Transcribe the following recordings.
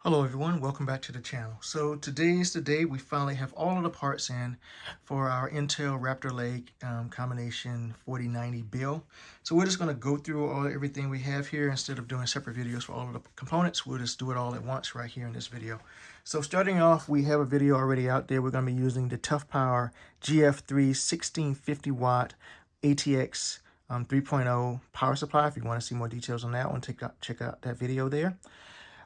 Hello everyone, welcome back to the channel. So today is the day we finally have all of the parts in for our Intel Raptor Lake combination 4090 build. So we're just going to go through everything we have here instead of doing separate videos for all of the components. We'll just do it all at once right here in this video. So starting off, we have a video already out there. We're going to be using the Tough Power GF3 1650 watt ATX 3.0 power supply. If you want to see more details on that one, check out that video there.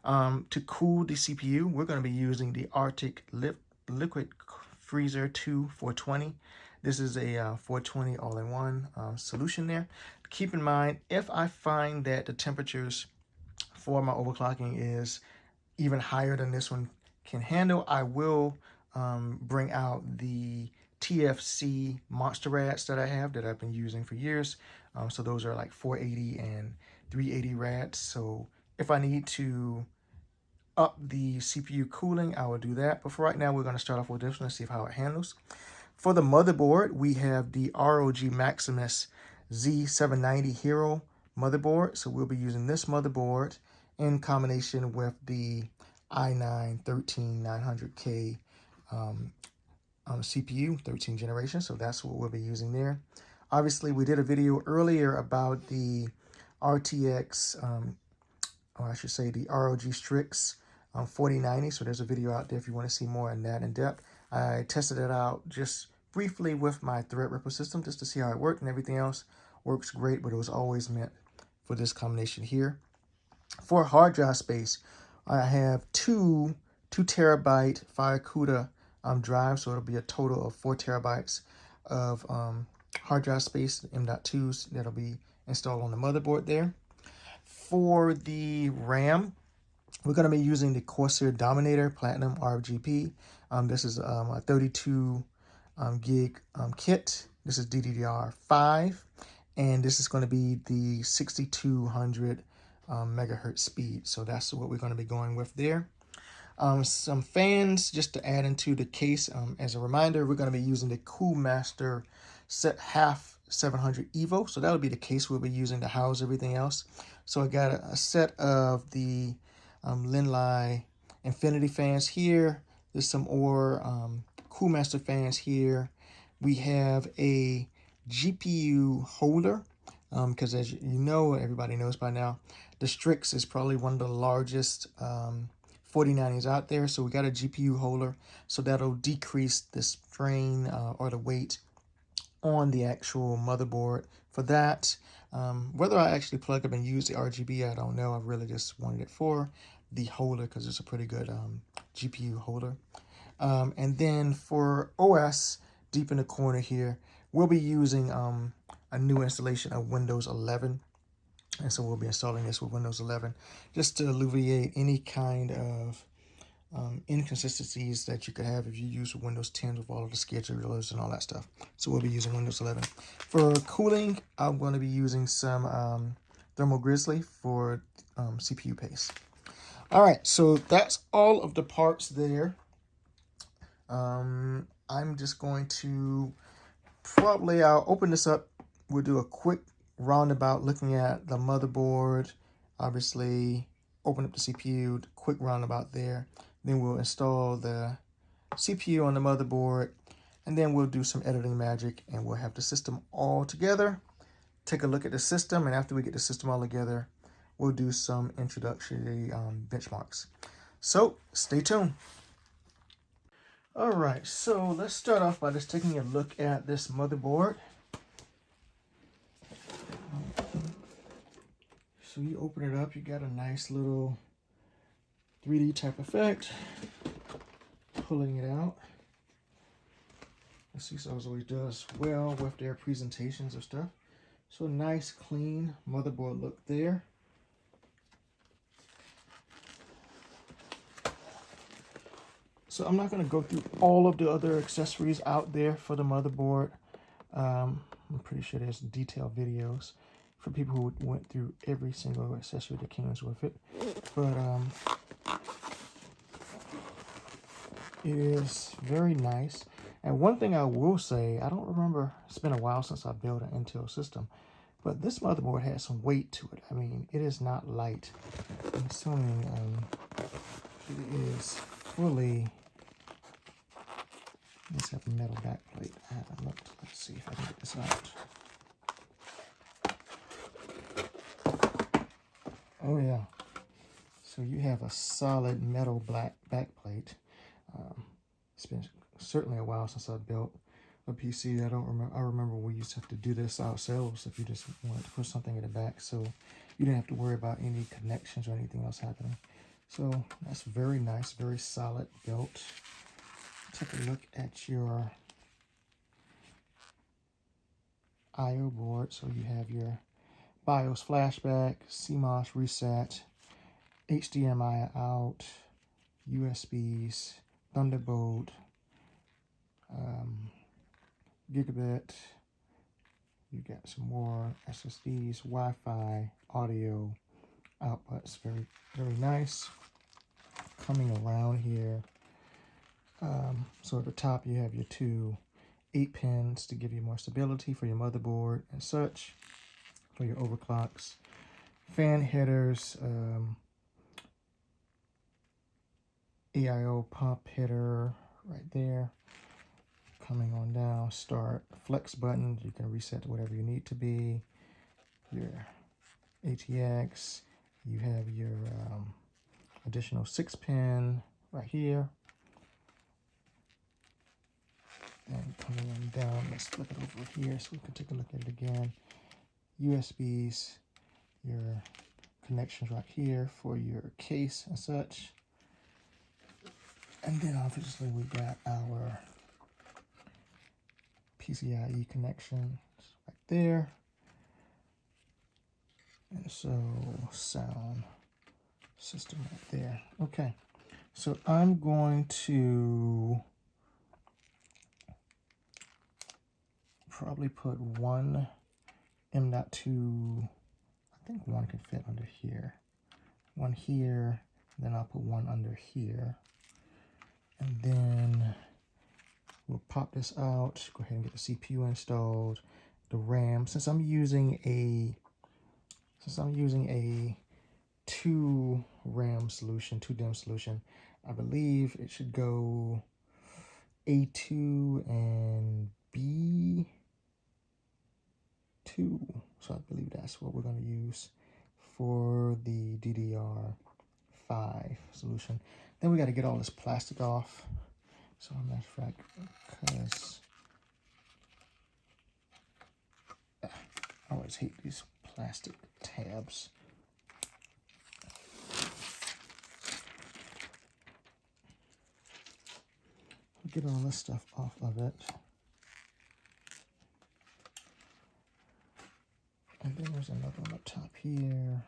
To cool the CPU, we're going to be using the Arctic Liquid Freezer 2 420. This is a 420 all-in-one solution there. Keep in mind, if I find that the temperatures for my overclocking is even higher than this one can handle, I will bring out the TFC monster rads that I have that I've been using for years. So those are like 480 and 380 rads. So if I need to up the CPU cooling, I will do that. But for right now, we're going to start off with this one and see how it handles. For the motherboard, we have the ROG Maximus Z790 Hero motherboard. So we'll be using this motherboard in combination with the i9-13900K CPU, 13th generation. So that's what we'll be using there. Obviously, we did a video earlier about the RTX, or I should say the ROG Strix 4090. So there's a video out there if you want to see more on that in depth. I tested it out just briefly with my Threadripper system just to see how it worked, and everything else works great, but it was always meant for this combination here. For hard drive space, I have two 2TB FireCuda drives, so it'll be a total of 4 terabytes of hard drive space, M.2s, that'll be installed on the motherboard there. For the RAM, we're going to be using the Corsair Dominator Platinum RGB. This is a 32 gig kit. This is DDR5, and this is going to be the 6200 megahertz speed. So that's what we're going to be going with there. Some fans just to add into the case. As a reminder, we're going to be using the Coolmaster Set Half 700 Evo. So that'll be the case we'll be using to house everything else. So I got a set of the Linlai Infinity fans here. There's some Coolmaster fans here. We have a GPU holder because as you know, everybody knows by now, the Strix is probably one of the largest 4090s out there. So we got a GPU holder, so that'll decrease the strain or the weight on the actual motherboard. For that, whether I actually plug up and use the RGB, I don't know. I really just wanted it for the holder because it's a pretty good GPU holder. And then for OS, deep in the corner here, we'll be using a new installation of Windows 11. And so we'll be installing this with Windows 11 just to alleviate any kind of inconsistencies that you could have if you use Windows 10 with all of the schedulers and all that stuff. So we'll be using Windows 11. For cooling, I'm going to be using some Thermal Grizzly for CPU paste. All right, so that's all of the parts there. I'm just going to I'll open this up. We'll do a quick roundabout looking at the motherboard. Obviously, open up the CPU, quick roundabout there. Then we'll install the CPU on the motherboard, and then we'll do some editing magic, and we'll have the system all together. Take a look at the system, and after we get the system all together, we'll do some introductory benchmarks. So stay tuned. All right, so let's start off by just taking a look at this motherboard. So you open it up, you got a nice little 3D type effect. Pulling it out. Asus always does well with their presentations of stuff. So a nice clean motherboard look there. So I'm not going to go through all of the other accessories out there for the motherboard. I'm pretty sure there's detailed videos for people who went through every single accessory that comes with it. But it is very nice. And one thing I will say, I don't remember, it's been a while since I built an Intel system, but this motherboard has some weight to it. I mean, it is not light. I'm assuming It is fully, let's have a metal back plate. I haven't looked. Let's see if I can get this out. Oh yeah. So you have a solid metal black back plate. It's been certainly a while since I built a PC. I remember we used to have to do this ourselves if you just wanted to put something in the back, so you didn't have to worry about any connections or anything else happening. So that's very nice, very solid built. Take a look at your I/O board. So you have your BIOS flashback, CMOS reset, HDMI out, USBs, Thunderbolt, gigabit. You got some more SSDs, Wi-Fi, audio outputs. Very, very nice. Coming around here, so at the top you have your two 8 pins to give you more stability for your motherboard and such, for your overclocks. Fan headers, AIO pump header right there. Coming on down, start flex button. You can reset to whatever you need to be. Your ATX. You have your additional 6-pin right here. And coming on down, let's flip it over here so we can take a look at it again. USBs, your connections right here for your case and such. And then obviously we got our PCIe connections right there. And so sound system right there. Okay, so I'm going to probably put one M.2, I think one can fit under here. One here, then I'll put one under here. And then we'll pop this out, go ahead and get the CPU installed, the RAM. Since I'm using a 2 RAM solution, 2 DIMM solution, I believe it should go A2 and B2. So I believe that's what we're going to use for the DDR5 solution. Then we got to get all this plastic off. So a matter of fact, because I always hate these plastic tabs. Get all this stuff off of it. And then there's another one up top here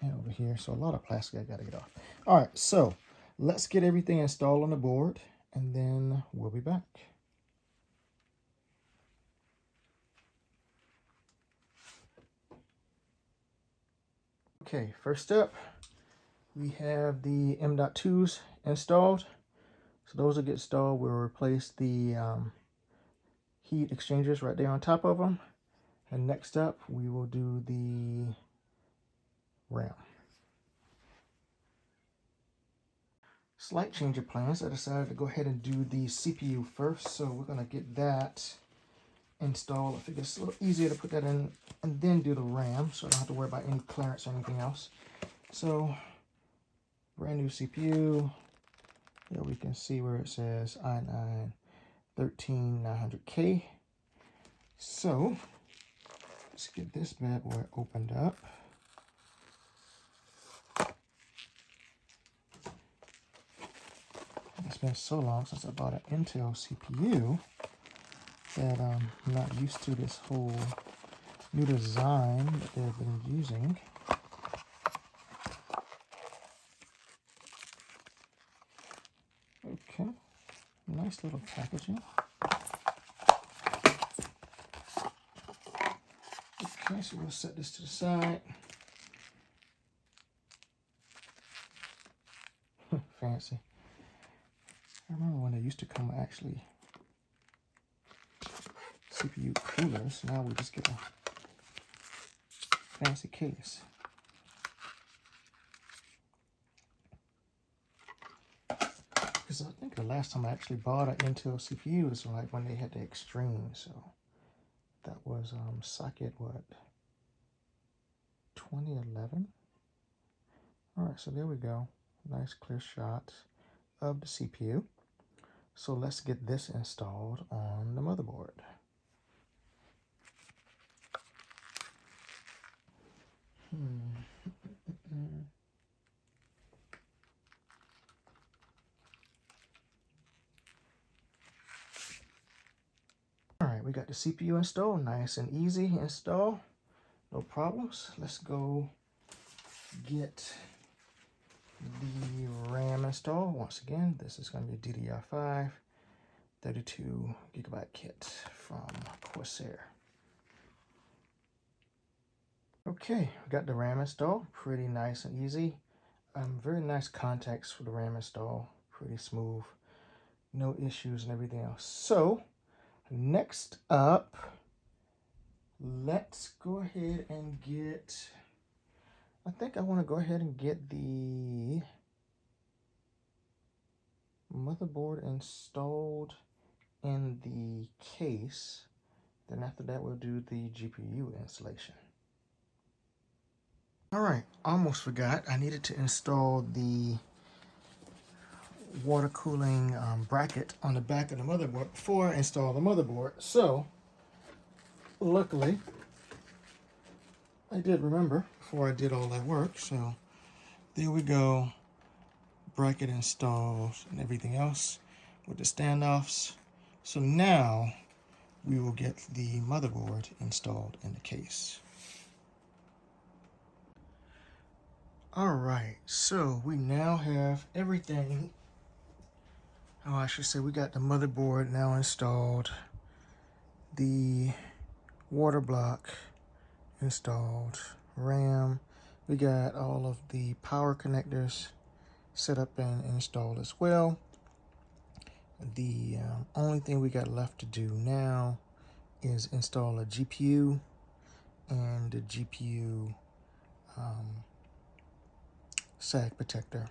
and over here. So a lot of plastic I gotta get off. All right, so let's get everything installed on the board and then we'll be back. Okay, first up, we have the M.2s installed. So those will get installed. We'll replace the heat exchangers right there on top of them. And next up, we will do the RAM. Slight change of plans. I decided to go ahead and do the CPU first. So we're going to get that installed. I figure it's a little easier to put that in and then do the RAM, so I don't have to worry about any clearance or anything else. So, brand new CPU. Here we can see where it says i9-13900K. So, let's get this bad boy opened up. It's been so long since I bought an Intel CPU that I'm not used to this whole new design that they've been using. Okay, nice little packaging. Okay, so we'll set this to the side. Fancy. I remember when they used to come actually CPU coolers. Now we just get a fancy case. Because I think the last time I actually bought an Intel CPU was like when they had the Extreme. So that was socket, what, 2011? All right, so there we go. Nice clear shot of the CPU. So let's get this installed on the motherboard. All right, we got the CPU installed. Nice and easy install. No problems. Let's go get the RAM installed. Once again, this is going to be DDR5 32 gigabyte kit from Corsair. Okay, we got the RAM installed. Pretty nice and easy. Very nice contacts for the RAM install. Pretty smooth. No issues and everything else. So, next up, let's go ahead and get, I think I want to go ahead and get the motherboard installed in the case. Then after that, we'll do the GPU installation. All right, almost forgot. I needed to install the water cooling bracket on the back of the motherboard before I install the motherboard. So, luckily, I did remember before I did all that work. So, there we go. Bracket installed and everything else with the standoffs. So now we will get the motherboard installed in the case. All right, so we now have everything. Oh, I should say we got the motherboard now installed, the water block installed, RAM. We got all of the power connectors set up and installed as well. The only thing we got left to do now is install a GPU and the GPU sag protector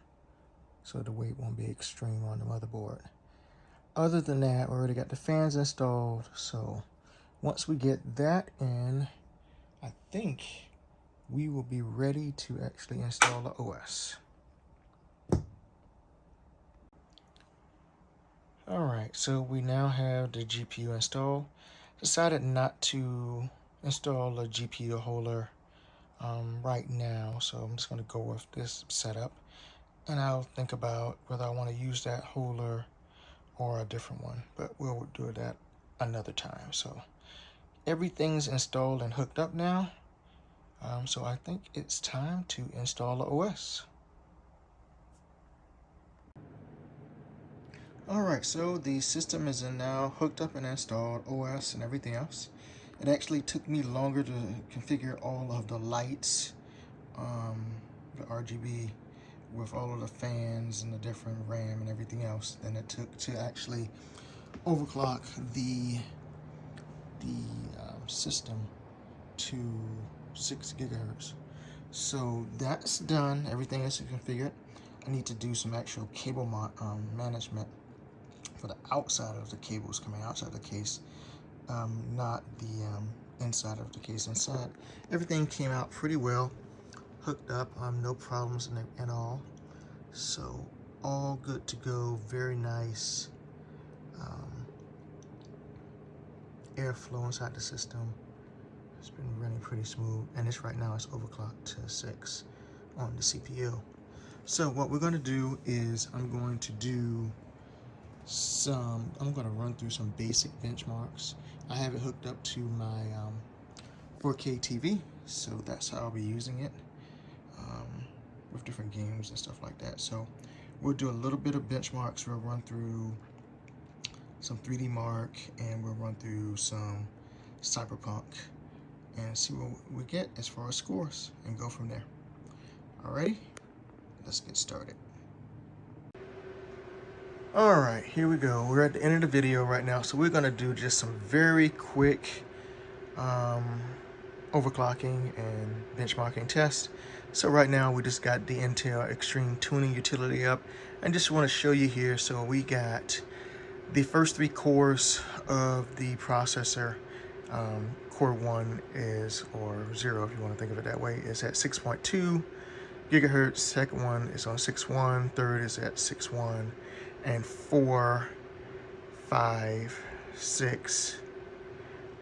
so the weight won't be extreme on the motherboard. Other than that, we already got the fans installed, so once we get that in, I think we will be ready to actually install the OS. All right, so we now have the GPU installed. Decided not to install a GPU holder right now, so I'm just going to go with this setup, and I'll think about whether I want to use that holder or a different one, but we'll do that another time. So everything's installed and hooked up now, so I think it's time to install the OS. All right, so the system is now hooked up and installed, OS and everything else. It actually took me longer to configure all of the lights, the RGB with all of the fans and the different RAM and everything else than it took to actually overclock the system to 6 gigahertz. So that's done. Everything is configured. I need to do some actual cable management for the outside of the cables coming outside the case, not the inside of the case. Inside, everything came out pretty well, hooked up, no problems at all. So all good to go. Very nice airflow inside the system. It's been running pretty smooth, and it's right now it's overclocked to 6 on the CPU. So what we're going to do is I'm going to run through some basic benchmarks. I have it hooked up to my 4K TV, so that's how I'll be using it with different games and stuff like that. So we'll do a little bit of benchmarks. We'll run through some 3D Mark, and we'll run through some Cyberpunk and see what we get as far as scores and go from there. Alrighty, let's get started. All right, here we go. We're at the end of the video right now, so we're gonna do just some very quick overclocking and benchmarking test. So right now we just got the Intel Extreme Tuning utility up, and just want to show you here. So we got the first 3 cores of the processor. Core 1 is, or 0 if you want to think of it that way, is at 6.2 gigahertz. Second one is on 6.1, third is at 6.1, and 4, 5, 6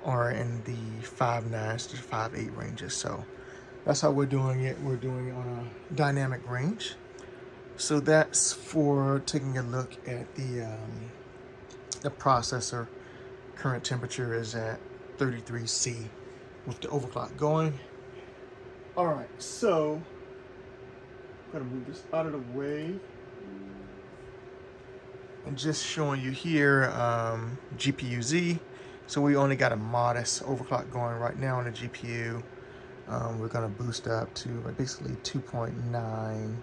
are in the 5.9 to 5.8 ranges. So that's how we're doing it. We're doing it on a dynamic range. So that's for taking a look at the processor. Current temperature is at 33°C with the overclock going. All right, so I'm gonna move this out of the way. And just showing you here GPU Z. So we only got a modest overclock going right now on the GPU. We're gonna boost up to basically 2.9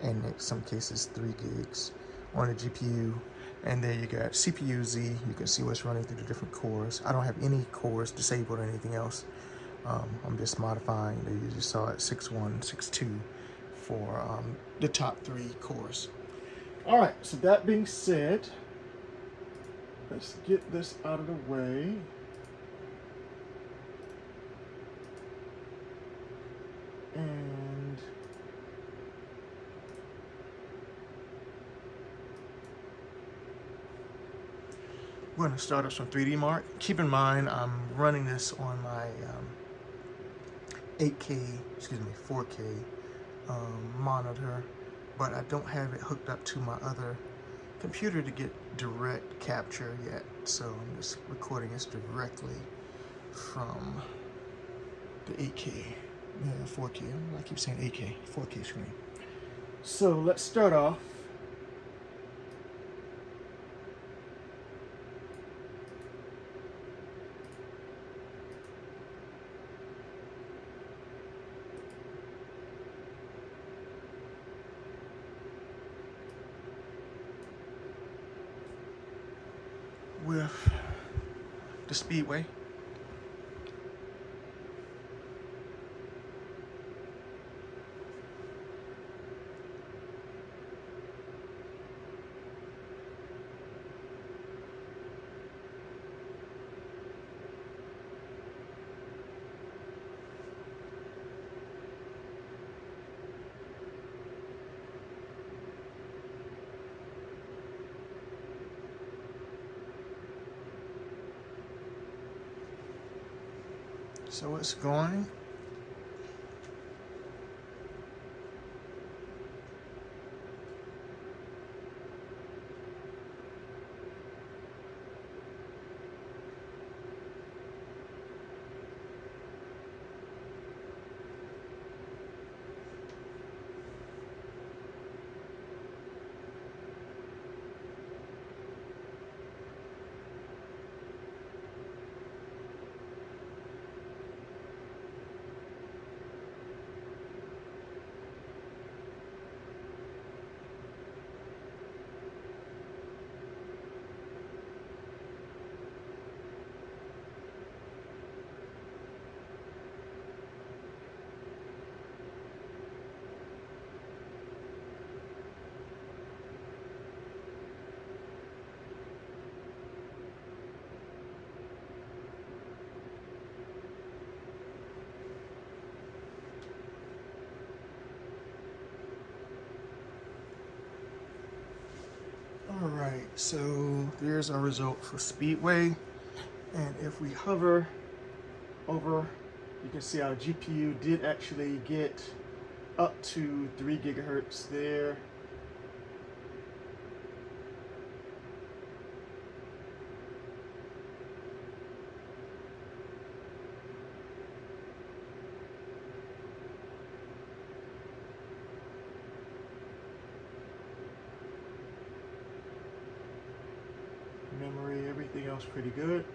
and in some cases 3 gigs on the GPU. And there you got CPU Z. You can see what's running through the different cores. I don't have any cores disabled or anything else. I'm just modifying. You just saw it 6.1, 6.2 for the top 3 cores. All right, so that being said, let's get this out of the way. And we're gonna start up some 3D Mark. Keep in mind, I'm running this on my 4K monitor, but I don't have it hooked up to my other computer to get direct capture yet. So I'm just recording this directly from the 8K, 4K. I keep saying 8K, 4K screen. So let's start off. With the Speedway. So it's going. All right, so there's our result for Speedway. And if we hover over, you can see our GPU did actually get up to 3 gigahertz there. Memory, everything else pretty good.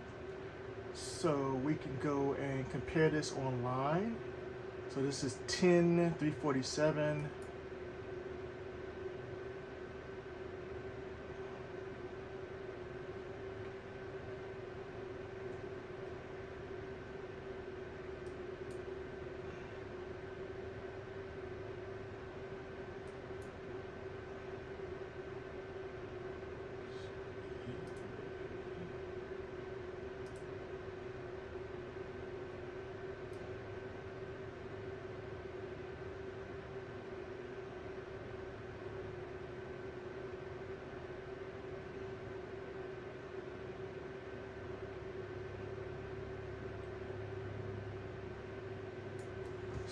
So we can go and compare this online. So this is 10,347.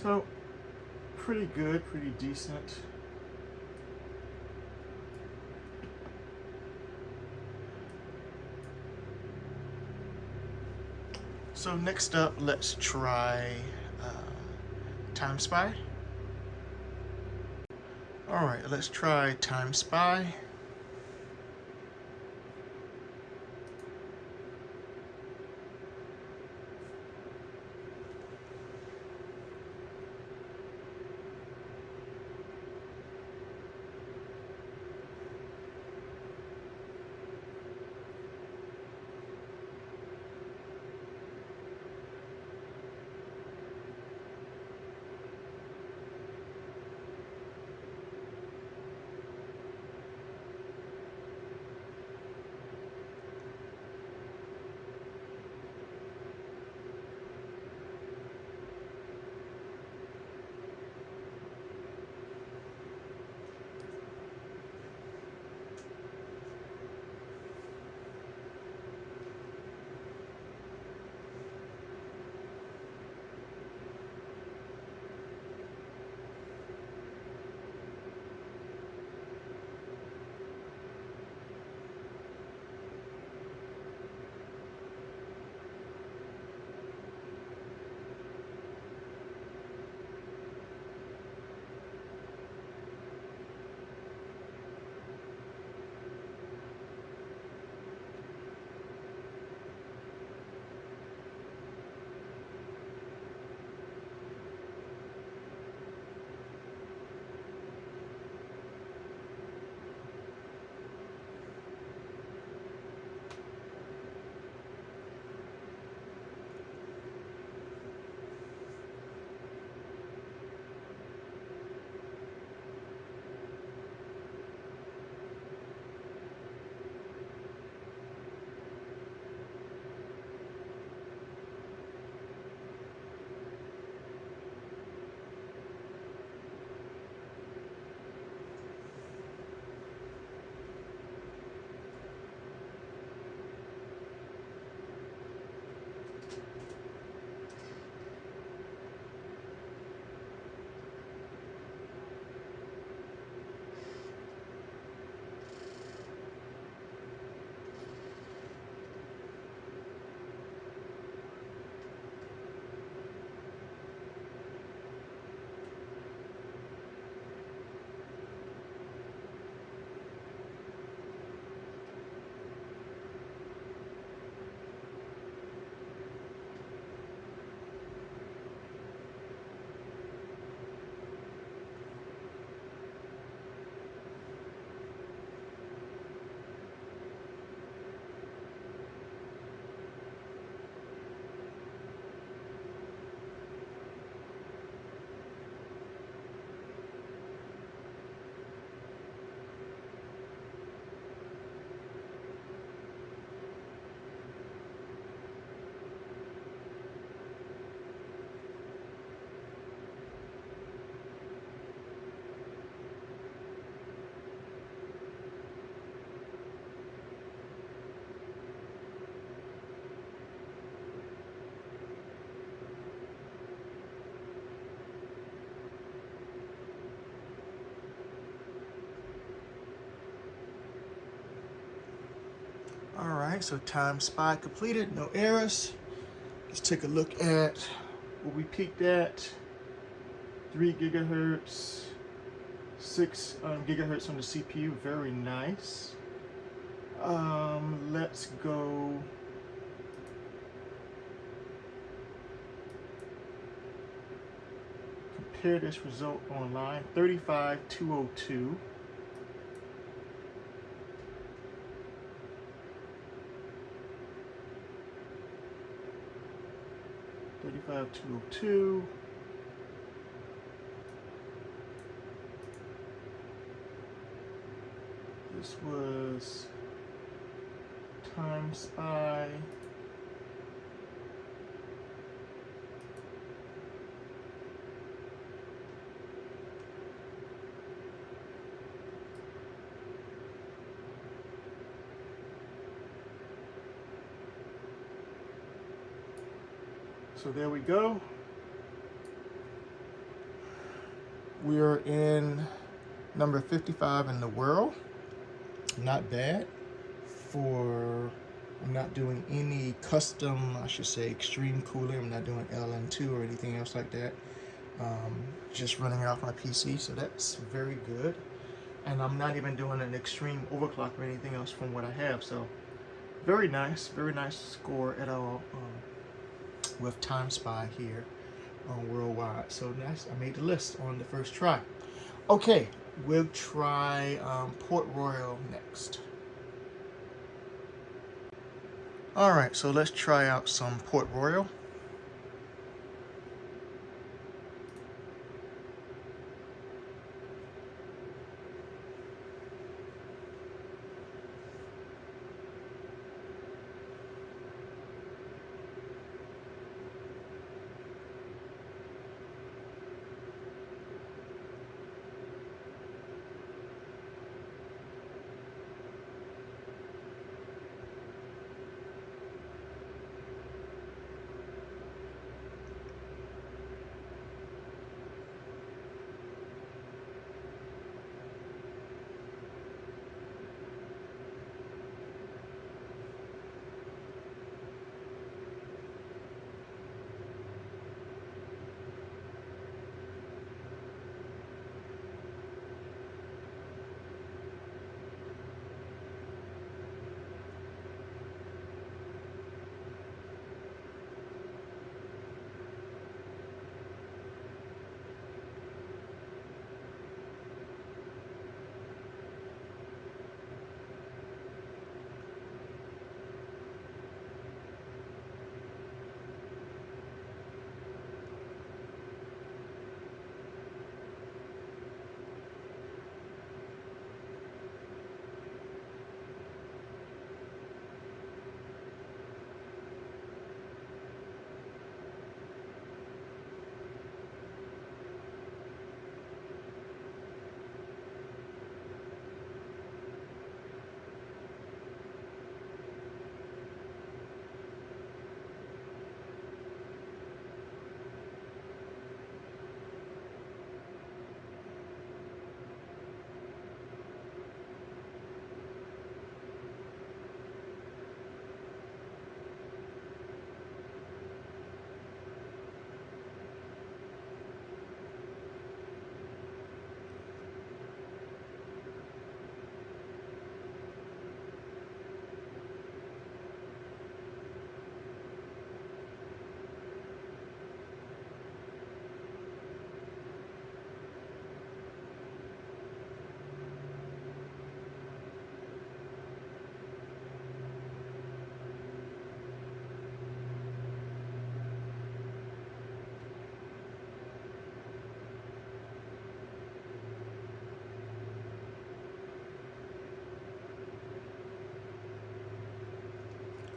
So pretty good, pretty decent. So next up, let's try Time Spy. All right, let's try Time Spy. All right, so Time Spy completed, no errors. Let's take a look at what we peaked at. 3 gigahertz, 6 gigahertz on the CPU, very nice. Let's go compare this result online. 35202. 35202. This was Time Spy. So there we go. We are in number 55 in the world. Not bad for, I'm not doing any custom, I should say, extreme cooling. I'm not doing LN2 or anything else like that. Just running it off my PC, so that's very good. And I'm not even doing an extreme overclock or anything else from what I have, so very nice score at all with Time Spy here worldwide. So nice, I made the list on the first try. Okay, we'll try Port Royal next. All right, so let's try out some Port Royal.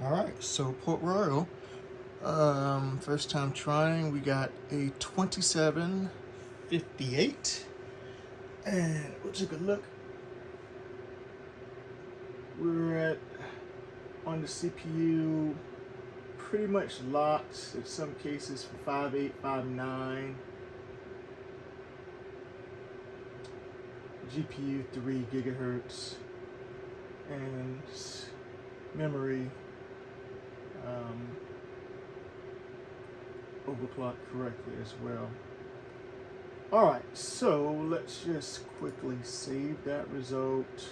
All right, so Port Royal, first time trying, we got a 2758, and we'll take a look. We're at, on the CPU, pretty much locked, in some cases for 5.8, 5.9. GPU 3 gigahertz, and memory overclocked correctly as well. All right, so let's just quickly save that result.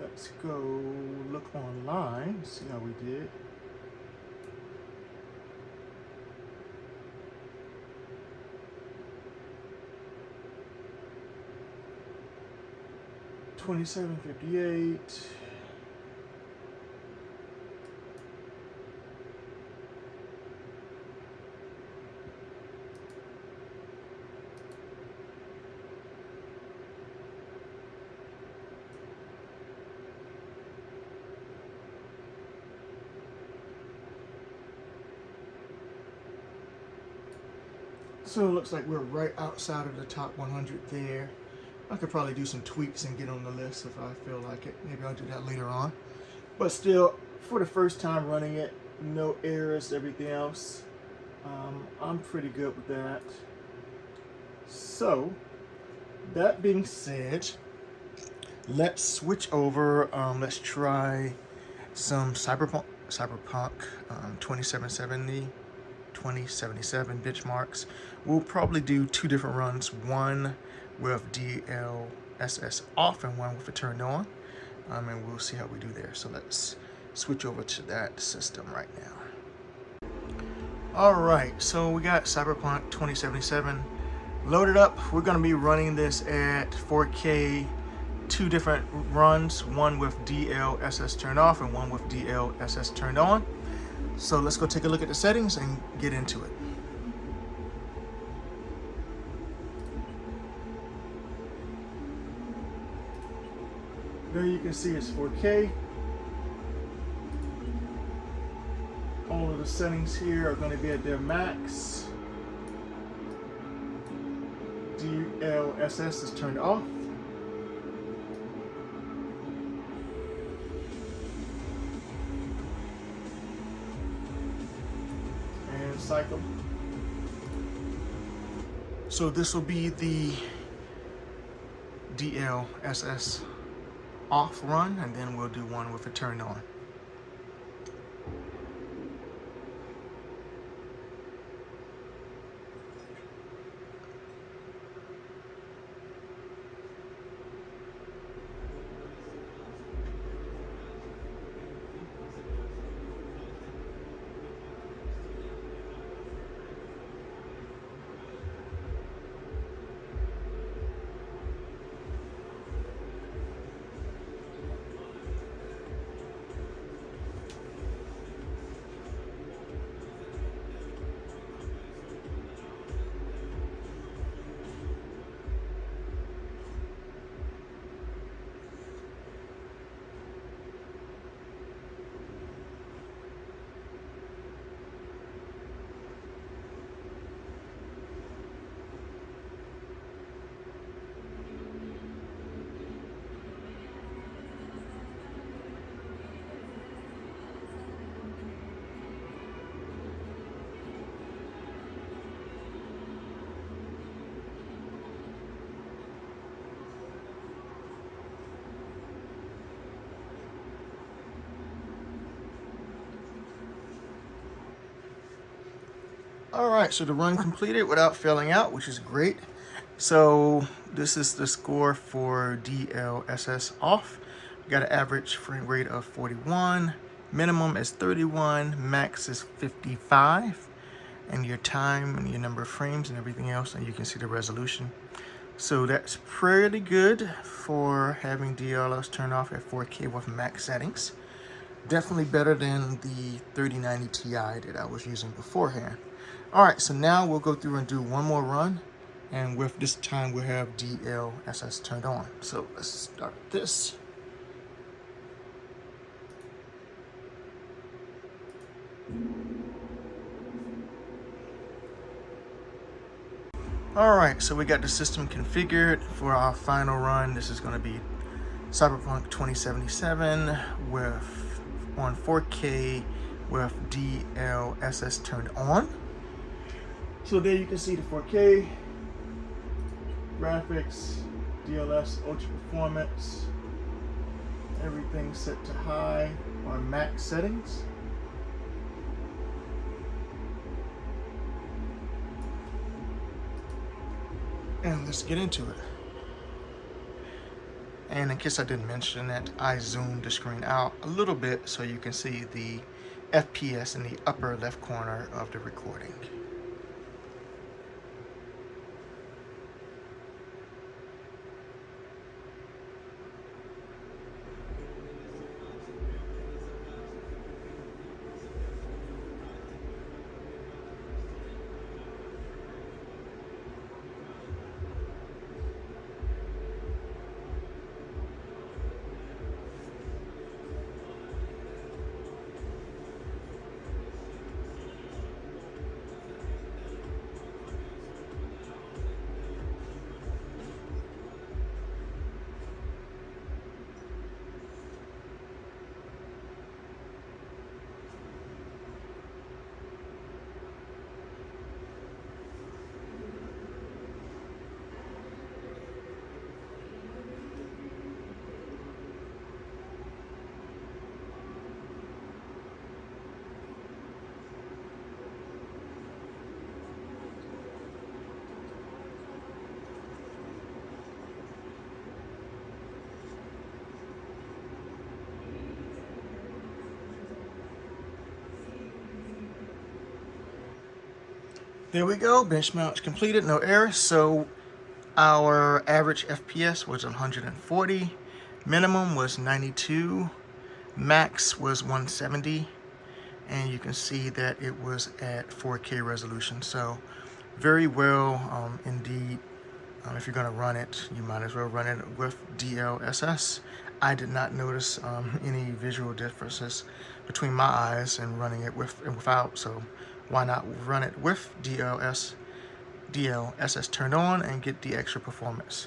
Let's go look online, see how we did. $27.58. So it looks like we're right outside of the top 100 there. I could probably do some tweaks and get on the list if I feel like it. Maybe I'll do that later on. But still, for the first time running it, no errors, everything else. I'm pretty good with that. So, that being said, let's switch over. Let's try some Cyberpunk 2077 benchmarks. We'll probably do two different runs, one with DLSS off and one with it turned on. And we'll see how we do there. So let's switch over to that system right now. All right, so we got Cyberpunk 2077 loaded up. We're gonna be running this at 4K, two different runs, one with DLSS turned off and one with DLSS turned on. So let's go take a look at the settings and get into it. There you can see it's 4K. All of the settings here are going to be at their max. DLSS is turned off. And cycle. So this will be the DLSS off run, and then we'll do one with it turned on. All right, so the run completed without failing out, which is great. So this is the score for DLSS off. We got an average frame rate of 41, minimum is 31, max is 55, and your time and your number of frames and everything else, and you can see the resolution. So that's pretty good for having DLSS turned off at 4K with max settings. Definitely better than the 3090 Ti that I was using beforehand. All right, so now we'll go through and do one more run, and with this time we'll have DLSS turned on. So let's start this. All right, so we got the system configured for our final run. This is going to be Cyberpunk 2077 with on 4K with DLSS turned on. So there you can see the 4K graphics, DLSS ultra performance, everything set to high or max settings. And let's get into it. And in case I didn't mention that, I zoomed the screen out a little bit so you can see the FPS in the upper left corner of the recording. There we go, benchmark completed, no errors. So our average FPS was 140, minimum was 92, max was 170, and you can see that it was at 4K resolution. So very well indeed. If you're going to run it, you might as well run it with DLSS. I did not notice any visual differences between my eyes and running it with and without, so why not run it with DLSS turned on and get the extra performance.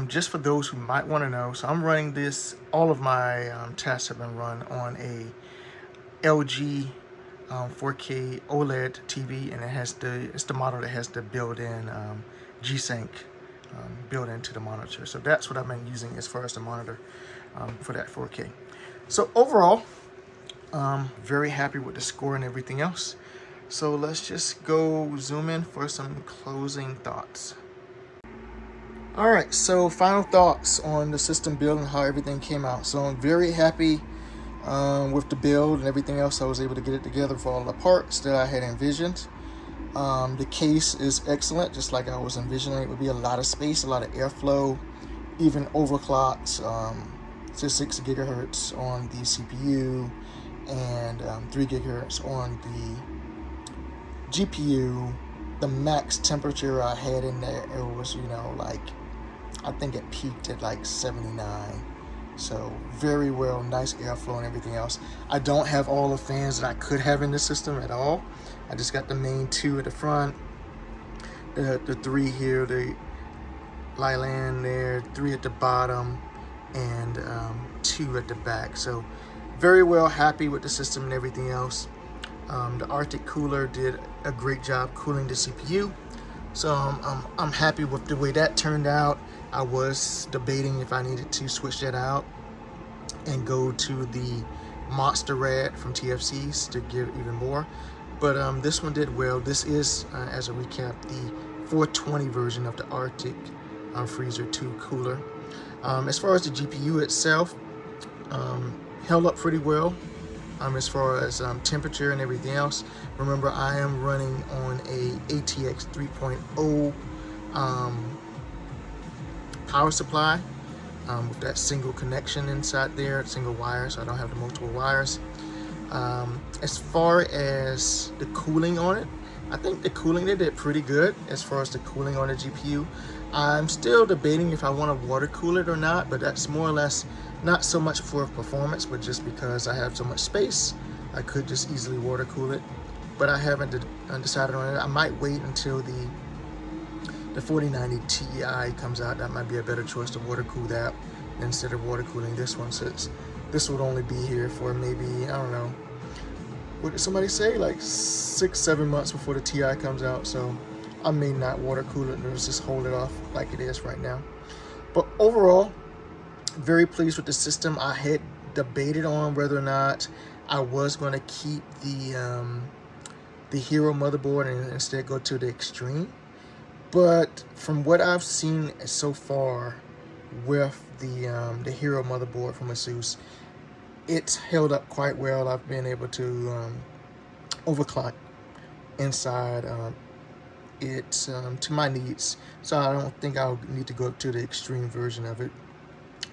Just for those who might want to know, so I'm running this, all of my tests have been run on a LG 4K OLED TV, and it's the model that has the built-in G-Sync built into the monitor. So that's what I've been using as far as the monitor for that 4K. So overall, very happy with the score and everything else. So let's just go zoom in for some closing thoughts. All right, so final thoughts on the system build and how everything came out. So I'm very happy with the build and everything else. I was able to get it together for all the parts that I had envisioned. The case is excellent, just like I was envisioning. It would be a lot of space, a lot of airflow, even overclocks to 6 gigahertz on the CPU and 3 gigahertz on the GPU. The max temperature I had in there, it was, you know, like, I think it peaked at like 79. So very well, nice airflow and everything else. I don't have all the fans that I could have in the system at all. I just got the main 2 at the front, the 3 here, the Lylan there, 3 at the bottom, and 2 at the back. So very well happy with the system and everything else. The Arctic cooler did a great job cooling the CPU. So I'm happy with the way that turned out. I was debating if I needed to switch that out and go to the Monster Rad from TFC's to give even more. But this one did well. This is, as a recap, the 420 version of the Arctic Freezer 2 cooler. As far as the GPU itself, held up pretty well as far as temperature and everything else. Remember, I am running on a ATX 3.0 power supply with that single connection inside there, single wire, so I don't have the multiple wires. As far as the cooling on it, I think the cooling they did pretty good as far as the cooling on the GPU. I'm still debating if I want to water cool it or not, but that's more or less not so much for performance, but just because I have so much space, I could just easily water cool it. But I haven't decided on it. I might wait until the 4090 Ti comes out. That might be a better choice to water cool that instead of water cooling this one, since this would only be here for maybe, I don't know, what did somebody say, like 6-7 months before the Ti comes out. So I may not water cool it and just hold it off like it is right now. But overall, very pleased with the system. I had debated on whether or not I was going to keep the Hero motherboard and instead go to the Extreme. But from what I've seen so far with the Hero motherboard from Asus, it's held up quite well. I've been able to overclock inside it to my needs, so I don't think I'll need to go to the Extreme version of it,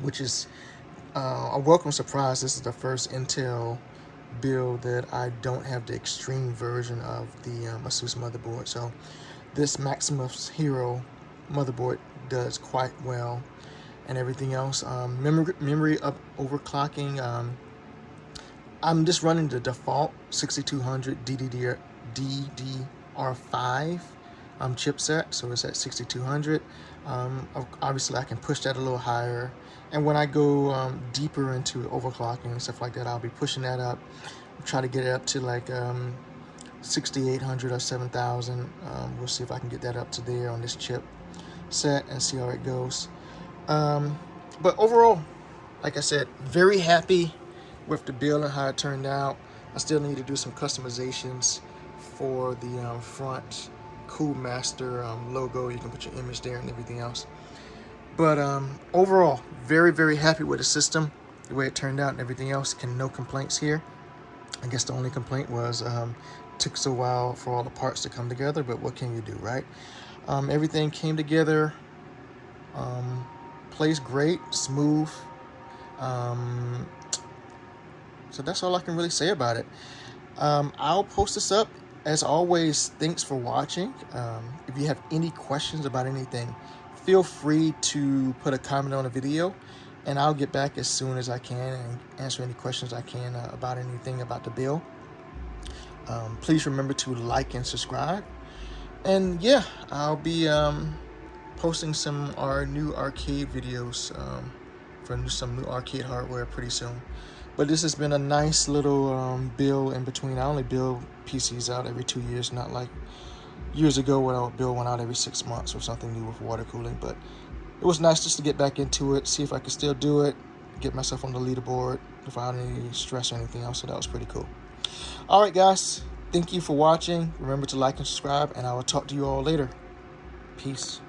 which is a welcome surprise. This is the first Intel build that I don't have the Extreme version of the Asus motherboard. So this Maximus Hero motherboard does quite well and everything else. Memory up overclocking, I'm just running the default 6200 DDR5 chipset, so it's at 6200. Obviously I can push that a little higher, and when I go deeper into overclocking and stuff like that, I'll be pushing that up, try to get it up to like 6800 or 7000. We'll see if I can get that up to there on this chip set and see how it goes. But overall, like I said, very happy with the build and how it turned out. I still need to do some customizations for the front Cool Master logo. You can put your image there and everything else. But overall, very happy with the system, the way it turned out and everything else. No complaints here. I guess the only complaint was takes a while for all the parts to come together, but what can you do, right? Everything came together, plays great, smooth. So that's all I can really say about it. I'll post this up. As always, thanks for watching. If you have any questions about anything, feel free to put a comment on the video, and I'll get back as soon as I can and answer any questions I can about anything about the build. Please remember to like and subscribe. And yeah, I'll be posting some our new arcade videos for some new arcade hardware pretty soon. But this has been a nice little build in between. I only build PCs out every 2 years, not like years ago when I would build one out every 6 months or something new with water cooling. But it was nice just to get back into it, see if I could still do it, get myself on the leaderboard without any stress or anything else. So that was pretty cool. All right, guys. Thank you for watching. Remember to like and subscribe, and I will talk to you all later. Peace.